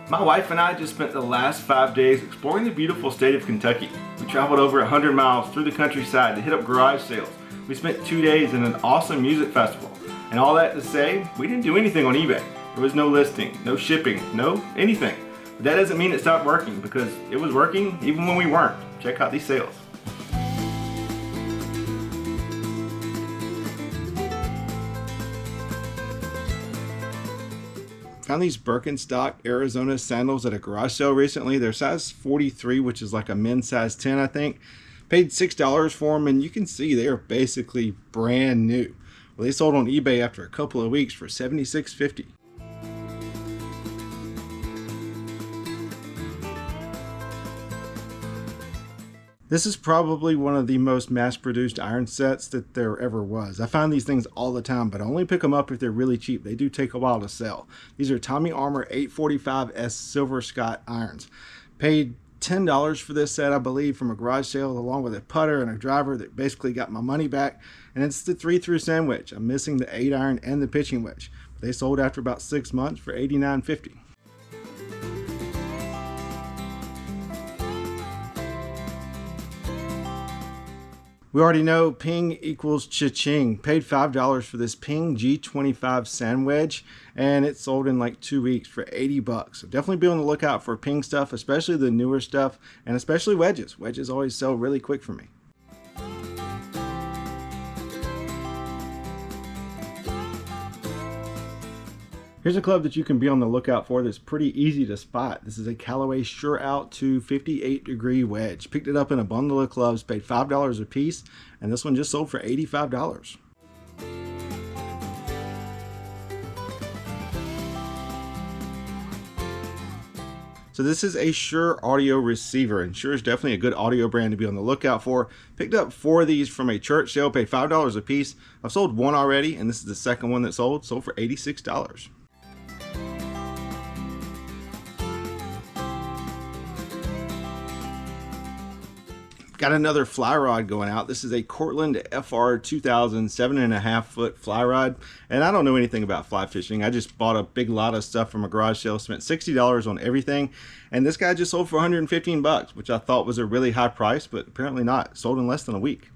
My wife and I just spent the last 5 days exploring the beautiful state of Kentucky. We traveled over 100 miles through the countryside to hit up garage sales. We spent 2 days in an awesome music festival. And all that to say, we didn't do anything on eBay. There was no listing, no shipping, no anything. But that doesn't mean it stopped working, because it was working even when we weren't. Check out these sales. Found these Birkenstock Arizona sandals at a garage sale recently. They're size 43, which is like a men's size 10, I think. Paid $6 for them, and you can see they are basically brand new. Well, they sold on eBay after a couple of weeks for $76.50. This is probably one of the most mass-produced iron sets that there ever was. I find these things all the time, but I only pick them up if they're really cheap. They do take a while to sell. These are Tommy Armour 845S Silver Scott irons. Paid $10 for this set, I believe, from a garage sale, along with a putter and a driver that basically got my money back. And it's the 3-through sandwich. I'm missing the 8-iron and the pitching wedge. They sold after about 6 months for $89.50. We already know ping equals cha-ching. Paid $5 for this Ping G25 sand wedge, and it sold in like 2 weeks for $80. So definitely be on the lookout for ping stuff, especially the newer stuff, and especially wedges. Wedges always sell really quick for me. Here's a club that you can be on the lookout for that's pretty easy to spot. This is a Callaway Sure Out 2 58-degree wedge. Picked it up in a bundle of clubs, paid $5 a piece, and this one just sold for $85. So this is a Shure audio receiver, and Shure is definitely a good audio brand to be on the lookout for. Picked up 4 of these from a church sale, paid $5 a piece. I've sold one already, and this is the second one that sold for $86. Got another fly rod going out. This is a Cortland FR 2000 7.5 foot fly rod, and I don't know anything about fly fishing. I just bought a big lot of stuff from a garage sale, spent $60 on everything, and this guy just sold for $115, which I thought was a really high price, but apparently not. Sold in less than a week.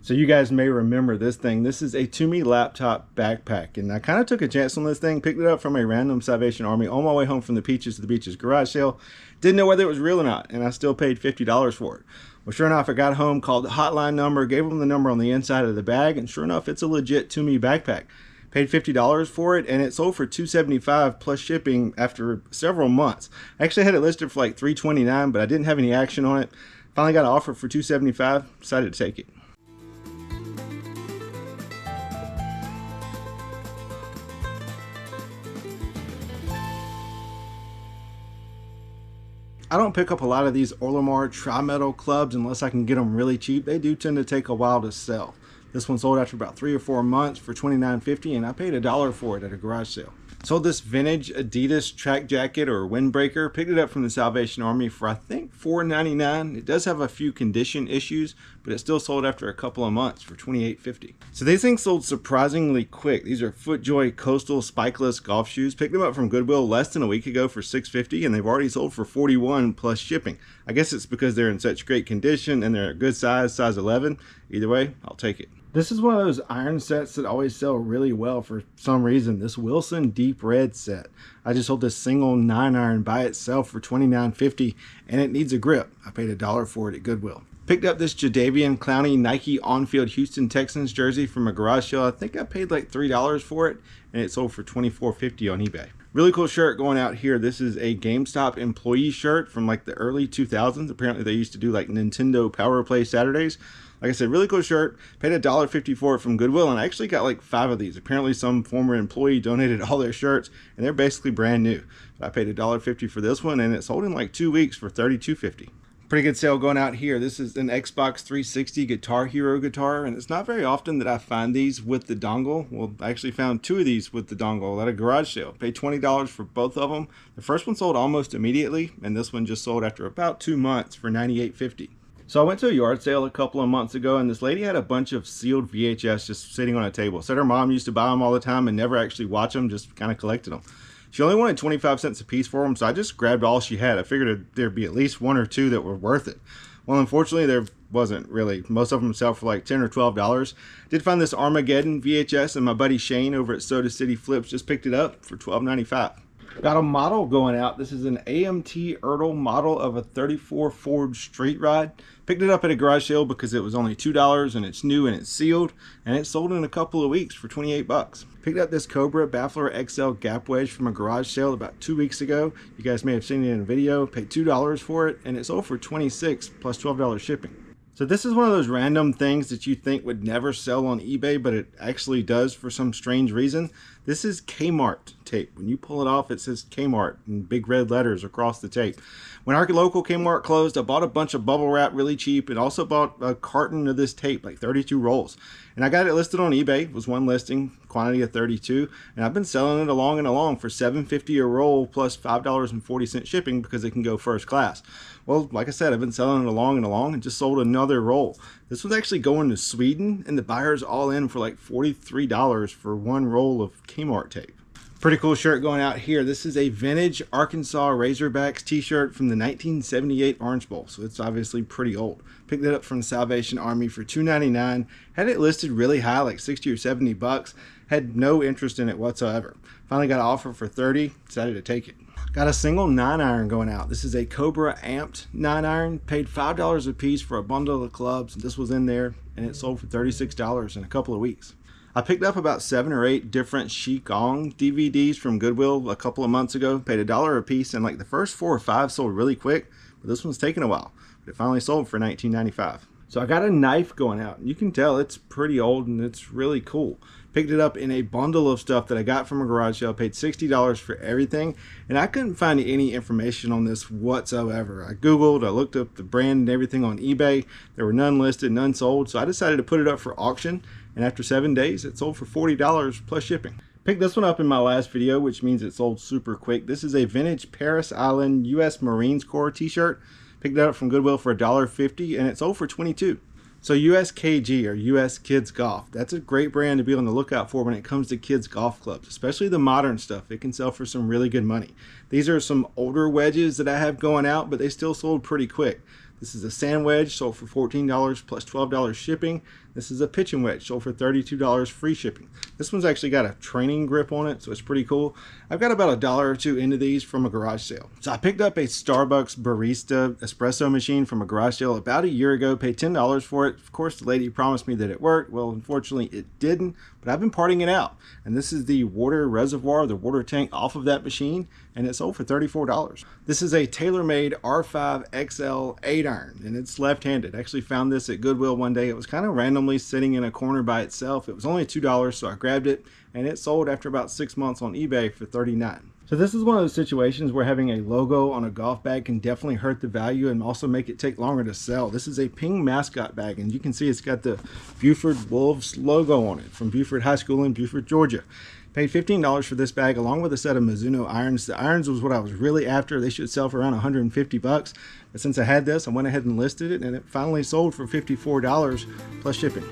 So you guys may remember this thing. This is a Tumi laptop backpack, and I kind of took a chance on this thing. Picked it up from a random Salvation Army on my way home from the Peaches to the Beaches garage sale. Didn't know whether it was real or not, and I still paid $50 for it. Well, sure enough, I got home, called the hotline number, gave them the number on the inside of the bag, and sure enough, it's a legit Tumi backpack. Paid $50 for it, and it sold for $275 plus shipping after several months. I actually had it listed for like $329, but I didn't have any action on it. Finally got an offer for $275, decided to take it. I don't pick up a lot of these Orlemar tri-metal clubs unless I can get them really cheap. They do tend to take a while to sell. This one sold after about 3 or 4 months for $29.50, and I paid $1 for it at a garage sale. Sold this vintage Adidas track jacket or windbreaker. Picked it up from the Salvation Army for I think $4.99. It does have a few condition issues, but it still sold after a couple of months for $28.50. So these things sold surprisingly quick. These are FootJoy Coastal spikeless golf shoes. Picked them up from Goodwill less than a week ago for $6.50, and they've already sold for $41 plus shipping. I guess it's because they're in such great condition and they're a good size 11. Either way, I'll take it. This is one of those iron sets that always sell really well for some reason. This Wilson Deep Red set. I just sold this single 9-iron by itself for $29.50, and it needs a grip. I paid $1 for it at Goodwill. Picked up this Jadeveon Clowney Nike on-field Houston Texans jersey from a garage sale. I think I paid like $3 for it, and it sold for $24.50 on eBay. Really cool shirt going out here. This is a GameStop employee shirt from like the early 2000s. Apparently they used to do like Nintendo Power Play Saturdays. Like I said, really cool shirt. Paid $1.50 for it from Goodwill, and I actually got like 5 of these. Apparently some former employee donated all their shirts, and they're basically brand new. I paid $1.50 for this one, and it sold in like 2 weeks for $32.50. Pretty good sale going out here. This is an Xbox 360 Guitar Hero guitar, and it's not very often that I find these with the dongle. Well, I actually found 2 of these with the dongle at a garage sale. Paid $20 for both of them. The first one sold almost immediately, and this one just sold after about 2 months for $98.50. So I went to a yard sale a couple of months ago, and this lady had a bunch of sealed VHS just sitting on a table. Said her mom used to buy them all the time and never actually watch them, just kind of collected them. She only wanted 25 cents a piece for them, so I just grabbed all she had. I figured there'd be at least one or two that were worth it. Well, unfortunately, there wasn't really. Most of them sell for like $10 or $12. Did find this Armageddon VHS, and my buddy Shane over at Soda City Flips just picked it up for $12.95. Got a model going out. This is an AMT Ertl model of a 34 Ford Street Ride. Picked it up at a garage sale because it was only $2 and it's new and it's sealed, and it sold in a couple of weeks for 28 bucks. Picked up this Cobra Baffler XL gap wedge from a garage sale about 2 weeks ago. You guys may have seen it in a video. Paid $2 for it, and it sold for 26 plus $12 shipping. So this is one of those random things that you think would never sell on eBay, but it actually does for some strange reason. This is Kmart tape. When you pull it off, it says Kmart in big red letters across the tape. When our local Kmart closed, I bought a bunch of bubble wrap really cheap and also bought a carton of this tape, like 32 rolls. And I got it listed on eBay. It was one listing, quantity of 32. And I've been selling it along and along for $7.50 a roll plus $5.40 shipping because it can go first class. Well, like I said, I've been selling it along and along and just sold another roll. This was actually going to Sweden, and the buyers all in for like $43 for one roll of Kmart tape. Pretty cool shirt going out here. This is a vintage Arkansas Razorbacks t-shirt from the 1978 Orange Bowl, so it's obviously pretty old. Picked it up from the Salvation Army for $2.99. Had it listed really high, like 60 or 70 bucks. Had no interest in it whatsoever. Finally got an offer for 30, decided to take it. Got a single 9-iron going out. This is a Cobra Amped 9-iron. Paid $5 a piece for a bundle of clubs. This was in there, and it sold for $36 in a couple of weeks. I picked up about 7 or 8 different Qigong DVDs from Goodwill a couple of months ago. Paid $1 a piece, and like the first 4 or 5 sold really quick, but this one's taken a while. But it finally sold for $19.95. So I got a knife going out. You can tell it's pretty old and it's really cool. Picked it up in a bundle of stuff that I got from a garage sale. Paid $60 for everything, and I couldn't find any information on this whatsoever. I Googled, I looked up the brand and everything on eBay. There were none listed, none sold, so I decided to put it up for auction, and after 7 days, it sold for $40 plus shipping. Picked this one up in my last video, which means it sold super quick. This is a vintage Paris Island U.S. Marines Corps t-shirt. Picked it up from Goodwill for $1.50, and it sold for $22. So USKG, or US Kids Golf, that's a great brand to be on the lookout for when it comes to kids golf clubs, especially the modern stuff. It can sell for some really good money. These are some older wedges that I have going out, but they still sold pretty quick. This is a sand wedge, sold for $14 plus $12 shipping. This is a pitching wedge, sold for $32 free shipping. This one's actually got a training grip on it, so it's pretty cool. I've got about $1 or $2 into these from a garage sale. So I picked up a Starbucks Barista espresso machine from a garage sale about a year ago, paid $10 for it. Of course, the lady promised me that it worked. Well, unfortunately, it didn't, but I've been parting it out. And this is the water reservoir, the water tank off of that machine, and it sold for $34. This is a TaylorMade R5 XL 8-iron, and it's left-handed. I actually found this at Goodwill one day. It was kind of randomly sitting in a corner by itself. It was only $2, so I grabbed it, and it sold after about 6 months on eBay for $39. So this is one of those situations where having a logo on a golf bag can definitely hurt the value and also make it take longer to sell. This is a Ping mascot bag, and you can see it's got the Buford Wolves logo on it from Buford High School in Buford, Georgia. Paid $15 for this bag along with a set of Mizuno irons. The irons was what I was really after. They should sell for around 150 bucks. But since I had this, I went ahead and listed it, and it finally sold for $54 plus shipping.